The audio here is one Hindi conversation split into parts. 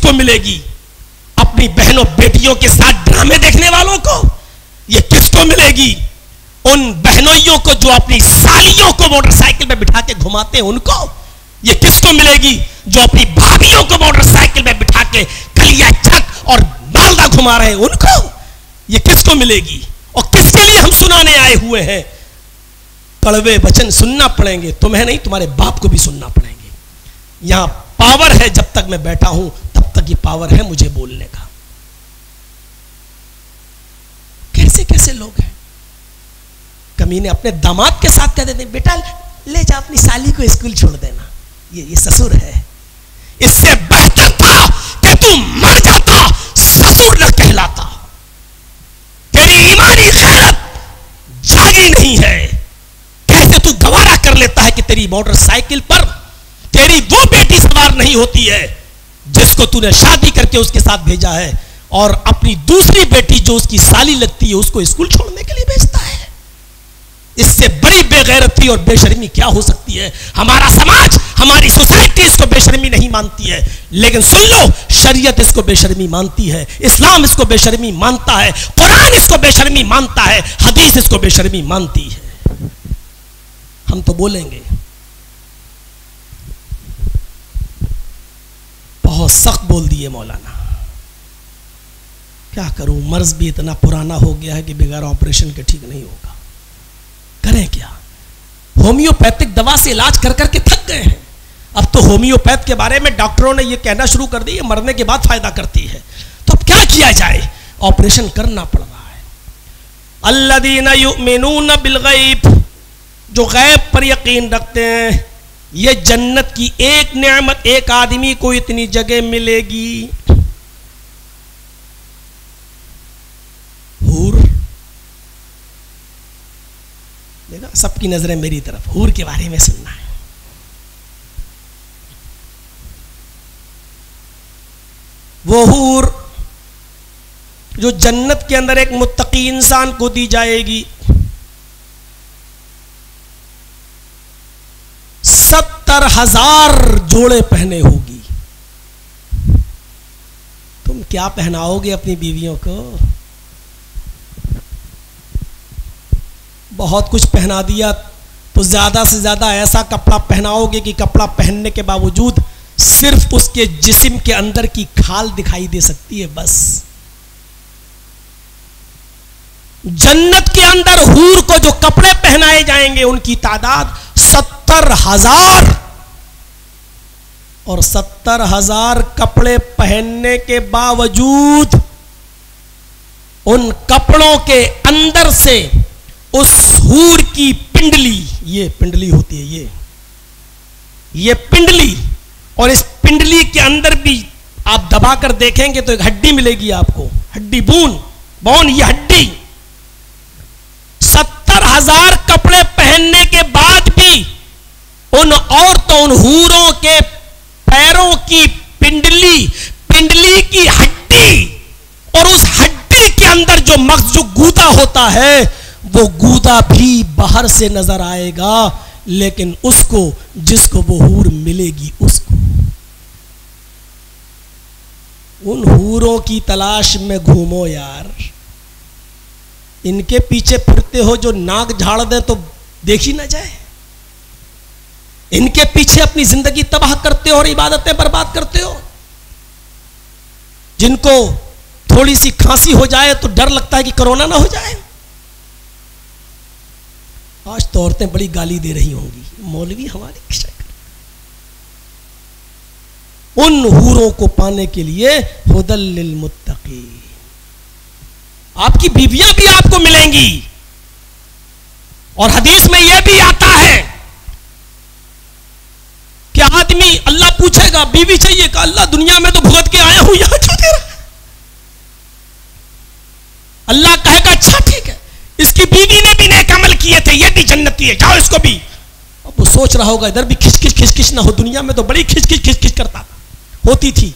किसको मिलेगी? अपनी बहनों बेटियों के साथ ड्रामे देखने वालों को। ये किसको मिलेगी? उन बहनोइयों को जो अपनी सालियों को मोटरसाइकिल पे बिठा के घुमाते हैं उनको। ये किसको मिलेगी? जो अपनी भाभियों को मोटरसाइकिल पे बिठा के कलिया चक और मालदा घुमा रहे हैं उनको। ये किसको मिलेगी? और किसके लिए हम सुनाने आए हुए हैं? कड़वे वचन सुनना पड़ेंगे, तुम्हें नहीं तुम्हारे बाप को भी सुनना पड़ेंगे। यहां पावर है, जब तक मैं बैठा हूं तब तक ये पावर है मुझे बोलने का। कैसे कैसे लोग हैं, कमीने अपने दामाद के साथ कह देते हैं बेटा ले जा अपनी साली को स्कूल छोड़ देना, ये ससुर है। इससे बेहतर था कि तू मर जाता, ससुर न कहलाता। तेरी ईमानी गैरत जागी नहीं है। कैसे तू गवारा कर लेता है कि तेरी मोटरसाइकिल पर तेरी वो बेटी सवार नहीं होती है जिसको तूने शादी करके उसके साथ भेजा है, और अपनी दूसरी बेटी जो उसकी साली लगती है उसको स्कूल छोड़ने के लिए भेजता है। इससे बड़ी बेगैरती और बेशर्मी क्या हो सकती है? हमारा समाज, हमारी सोसाइटी इसको बेशर्मी नहीं मानती है, लेकिन सुन लो, शरीयत इसको बेशर्मी मानती है, इस्लाम इसको बेशर्मी मानता है, कुरान इसको बेशर्मी मानता है, हदीस इसको बेशर्मी मानती है। हम तो बोलेंगे। बहुत सख्त बोल दिए मौलाना, क्या करूं, मर्ज भी इतना पुराना हो गया है कि बगैर ऑपरेशन के ठीक नहीं होगा। करें क्या? होम्योपैथिक दवा से इलाज कर करके थक गए हैं। अब तो होम्योपैथ के बारे में डॉक्टरों ने यह कहना शुरू कर दी है मरने के बाद फायदा करती है। तो अब क्या किया जाए? ऑपरेशन करना पड़ रहा है। अल्लज़ीना युमिनून बिल गैब, जो गैब पर यकीन रखते हैं, ये जन्नत की एक नेमत एक आदमी को इतनी जगह मिलेगी। हूर, देखा सबकी नजरें मेरी तरफ, हूर के बारे में सुनना है। वो हूर जो जन्नत के अंदर एक मुत्तकी इंसान को दी जाएगी, 70,000 जोड़े पहने होगी। तुम क्या पहनाओगे अपनी बीवियों को? बहुत कुछ पहना दिया तो ज्यादा से ज्यादा ऐसा कपड़ा पहनाओगे कि कपड़ा पहनने के बावजूद सिर्फ उसके जिस्म के अंदर की खाल दिखाई दे सकती है, बस। जन्नत के अंदर हूर को जो कपड़े पहनाए जाएंगे उनकी तादाद 70,000, और 70,000 कपड़े पहनने के बावजूद उन कपड़ों के अंदर से उस हूर की पिंडली, ये पिंडली होती है, ये पिंडली, और इस पिंडली के अंदर भी आप दबाकर देखेंगे तो एक हड्डी मिलेगी आपको, हड्डी बोन, ये हड्डी। 70,000 कपड़े पहनने के बाद भी उन औरतों, उन हूरों के पैरों की पिंडली की हड्डी, और उस हड्डी के अंदर जो मग़ज़, जो गूदा होता है, वो गूदा भी बाहर से नजर आएगा, लेकिन उसको, जिसको वो हूर मिलेगी उसको। उन हूरों की तलाश में घूमो यार। इनके पीछे फिरते हो जो नाक झाड़ दे तो देखी ना जाए। इनके पीछे अपनी जिंदगी तबाह करते हो और इबादतें बर्बाद करते हो। जिनको थोड़ी सी खांसी हो जाए तो डर लगता है कि कोरोना ना हो जाए। आज तो औरतें बड़ी गाली दे रही होंगी, मौलवी हमारी किशा कर। उन हूरों को पाने के लिए हुदल लिल मुत्तकी, आपकी बीवियां भी आपको मिलेंगी। और हदीस में यह भी आता है कि आदमी, अल्लाह पूछेगा बीवी चाहिए का, अल्लाह दुनिया में तो भुगत के आया हूं, यहां क्यों दे रहा है? अल्लाह कहेगा अच्छा ठीक है, इसकी बीवी ने भी नेक अमल किए थे, ये भी जन्नती है, जाओ इसको भी। अब वो सोच रहा होगा इधर भी खिच ना हो, दुनिया में तो बड़ी खिच करता था, होती थी।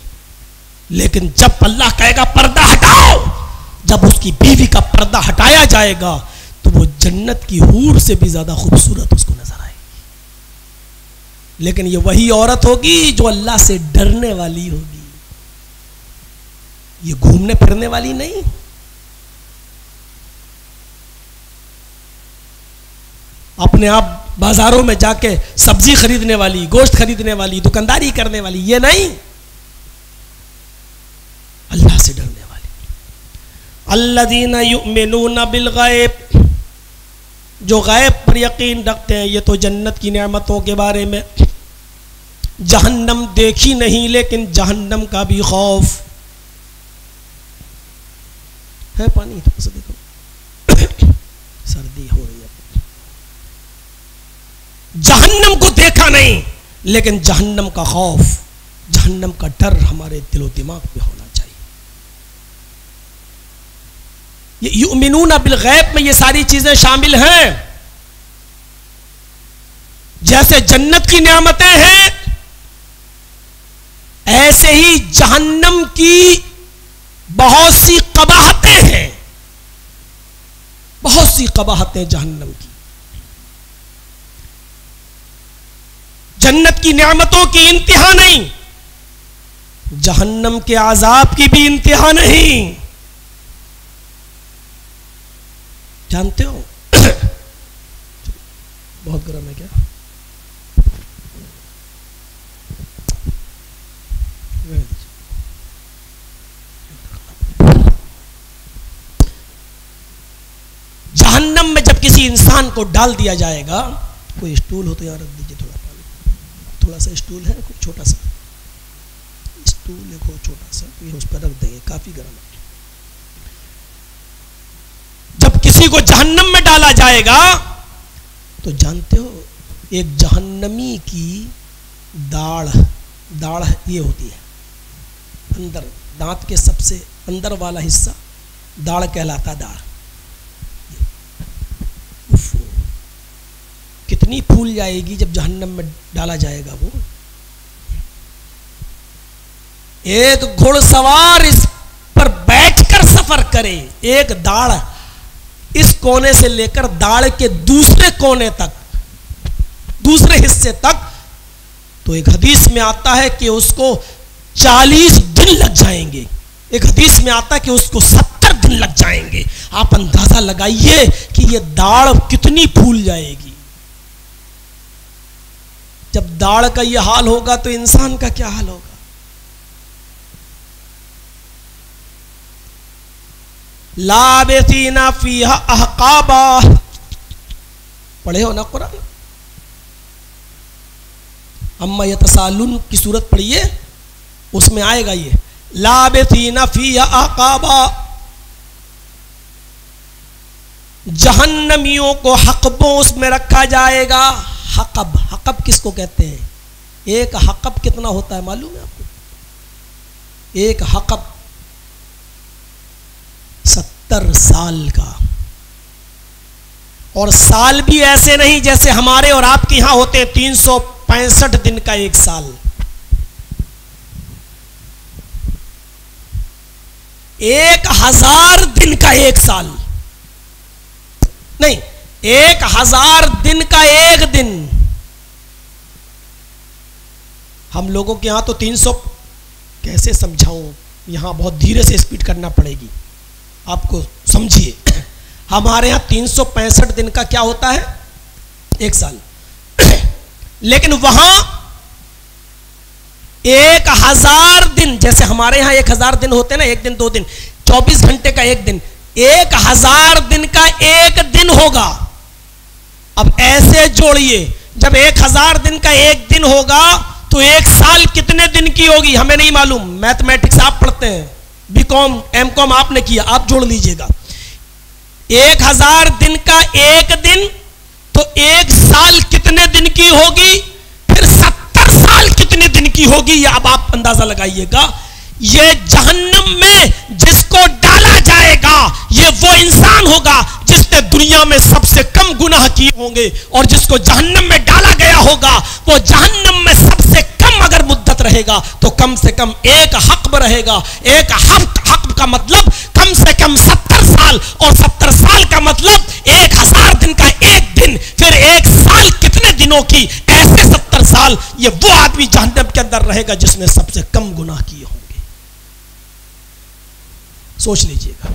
लेकिन जब अल्लाह कहेगा पर्दा हटाओ, जब उसकी बीवी का पर्दा हटाया जाएगा तो वो जन्नत की हूर से भी ज्यादा खूबसूरत उसको नजर आएगी। लेकिन ये वही औरत होगी जो अल्लाह से डरने वाली होगी। ये घूमने फिरने वाली नहीं। अपने आप बाजारों में जाके सब्जी खरीदने वाली, गोश्त खरीदने वाली, दुकानदारी करने वाली, ये नहीं, अल्लाह से डरने वाली। अल्लज़ीना युमिनूना बिल गैब, जो गैब पर यकीन रखते हैं। ये तो जन्नत की नेमतों के बारे में। जहन्नम देखी नहीं लेकिन जहन्नम का भी खौफ है। पानी थोड़ा सा देखो, सर्दी हो रही है। जहन्नम को देखा नहीं लेकिन जहन्नम का खौफ, जहन्नम का डर हमारे दिलो दिमाग में होना चाहिए। ये युमिनूना बिल गैब में ये सारी चीजें शामिल हैं। जैसे जन्नत की नेमतें हैं, ऐसे ही जहन्नम की बहुत सी कबाहतें हैं, बहुत सी कबाहतें जहन्नम की। जन्नत की नेमतों की इंतहा नहीं, जहन्नम के आजाब की भी इंतहा नहीं। जानते हो बहुत गर्म है क्या? जहन्नम में जब किसी इंसान को डाल दिया जाएगा, कोई स्टूल हो तो यार रख दीजिए, थोड़ा पानी, थोड़ा सा स्टूल है, कोई छोटा सा स्टूल देखो, छोटा सा, ये उस पर रख देंगे, काफी गर्म है। जब किसी को जहन्नम में डाला जाएगा तो जानते हो एक जहन्नमी की दाढ़, दाढ़ ये होती है अंदर, दांत के सबसे अंदर वाला हिस्सा दाढ़ कहलाता। दाढ़ कितनी फूल जाएगी जब जहन्नम में डाला जाएगा। वो एक घुड़सवार इस पर बैठकर सफर करे, एक दाढ़ इस कोने से लेकर दाढ़ के दूसरे कोने तक, दूसरे हिस्से तक, तो एक हदीस में आता है कि उसको 40 दिन लग जाएंगे। एक हदीस में आता है कि उसको 70 दिन लग जाएंगे। आप अंदाजा लगाइए कि ये दाढ़ कितनी फूल जाएगी। जब दाढ़ का ये हाल होगा तो इंसान का क्या हाल होगा? लाबिसीना फीहा अहकाबा, पढ़े हो ना कुरान? अम्मा यतसालुन की सूरत पढ़िए, उसमें आएगा ये लाबिसीना फीहा अहकाबा। जहन्नमियों को हकबों उसमें रखा जाएगा। हकब, हकब किसको कहते हैं? एक हकब कितना होता है मालूम है आपको? एक हकब 70 साल का। और साल भी ऐसे नहीं जैसे हमारे और आपके यहां होते हैं 365 दिन का एक साल। एक 1000 दिन का एक साल नहीं, 1000 दिन का एक दिन। हम लोगों के यहां तो 300, कैसे समझाऊं, यहां बहुत धीरे से स्पीड करना पड़ेगी आपको, समझिए। हमारे यहां 365 दिन का क्या होता है? एक साल। लेकिन वहां 1000 दिन, जैसे हमारे यहां 1000 दिन होते हैं ना, एक दिन, 2 दिन, 24 घंटे का एक दिन, 1000 दिन का एक दिन होगा। अब ऐसे जोड़िए, जब 1000 दिन का एक दिन होगा तो एक साल कितने दिन की होगी? हमें नहीं मालूम, मैथमेटिक्स आप पढ़ते हैं, बीकॉम एमकॉम आपने किया, आप जोड़ लीजिएगा। 1000 दिन का एक दिन तो एक साल कितने दिन की होगी? फिर 70 साल कितने दिन की होगी? ये अब आप अंदाजा लगाइएगा। ये जहन्नम में जिसको डाला जाएगा ये वो इंसान होगा जिसने दुनिया में सबसे कम गुनाह किए होंगे, और जिसको जहन्नम में डाला गया होगा वो जहन्नम में सबसे कम अगर मुद्दत रहेगा तो कम से कम एक हक़्ब रहेगा। एक हक़्ब का मतलब कम से कम 70 साल, और 70 साल का मतलब 1000 दिन का एक दिन, फिर एक साल कितने दिनों की? ऐसे 70 साल। ये वो आदमी जहन्नम के अंदर रहेगा जिसने सबसे कम गुनाह किए होंगे। सोच लीजिएगा।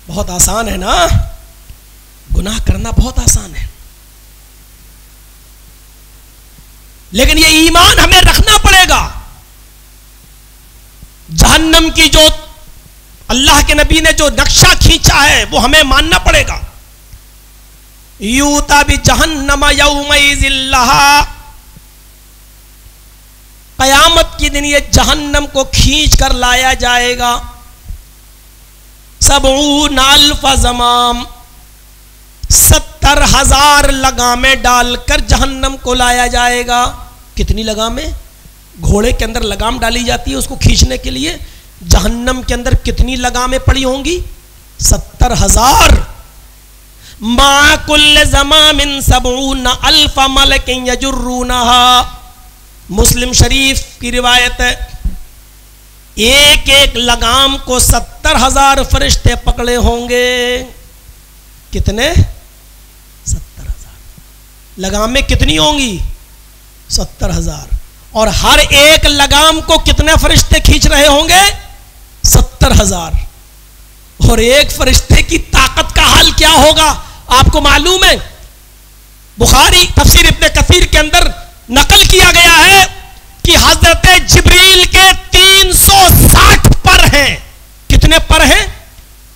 बहुत आसान है ना, गुनाह करना बहुत आसान है, लेकिन ये ईमान हमें रखना पड़ेगा। जहन्नम की जो अल्लाह के नबी ने जो नक्शा खींचा है वो हमें मानना पड़ेगा। यूता भी जहन्नम यौमइज़िल्लहा, कयामत के दिन ये जहन्नम को खींच कर लाया जाएगा। सबऊन अल्फ ज़माम, 70,000 लगामें डालकर जहन्नम को लाया जाएगा। कितनी लगामें? घोड़े के अंदर लगाम डाली जाती है उसको खींचने के लिए, जहन्नम के अंदर कितनी लगामें पड़ी होंगी? 70,000। मा कुल्ल ज़मामिन सबऊन अल्फ मलकिन यजुर्रूनहा, मुस्लिम शरीफ की रिवायत है। एक एक लगाम को 70,000 फरिश्ते पकड़े होंगे। कितने? 70,000। लगामें कितनी होंगी? 70,000। और हर एक लगाम को कितने फरिश्ते खींच रहे होंगे? 70,000। और एक फरिश्ते की ताकत का हाल क्या होगा आपको मालूम है? बुखारी तफसीर इब्ने कसीर के अंदर नकल किया गया है कि हजरत जिब्रील के 360 पर हैं। कितने पर हैं?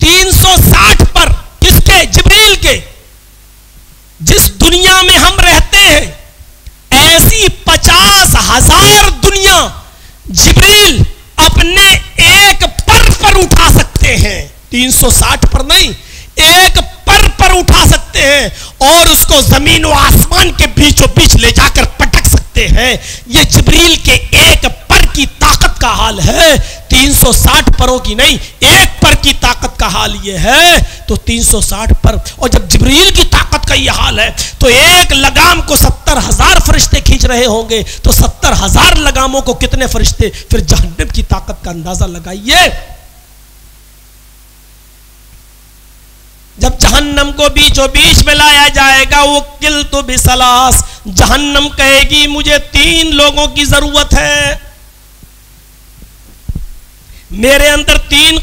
360 पर। किसके? जिब्रील के। जिस दुनिया में हम रहते हैं ऐसी 50,000 दुनिया जिब्रील अपने एक पर उठा सकते हैं। 360 पर नहीं, एक पर उठा सकते हैं और उसको जमीन व आसमान के बीचों बीच ले जाकर पटक सकते हैं। ये जिब्रील के एक पर की ताकत का हाल है, 360 परों की नहीं, एक पर की ताकत का हाल ये है। तो 360 पर, और जब जिब्रील की ताकत का ये हाल है तो एक लगाम को 70,000 फरिश्ते खींच रहे होंगे, तो 70,000 लगामों को कितने फरिश्ते? फिर जहन्नम की ताकत का अंदाजा लगाइए। जब जहन्नम को बीचों बीच में लाया जाएगा, वो किल तो बिसलास, जहन्नम कहेगी मुझे 3 लोगों की जरूरत है, मेरे अंदर 3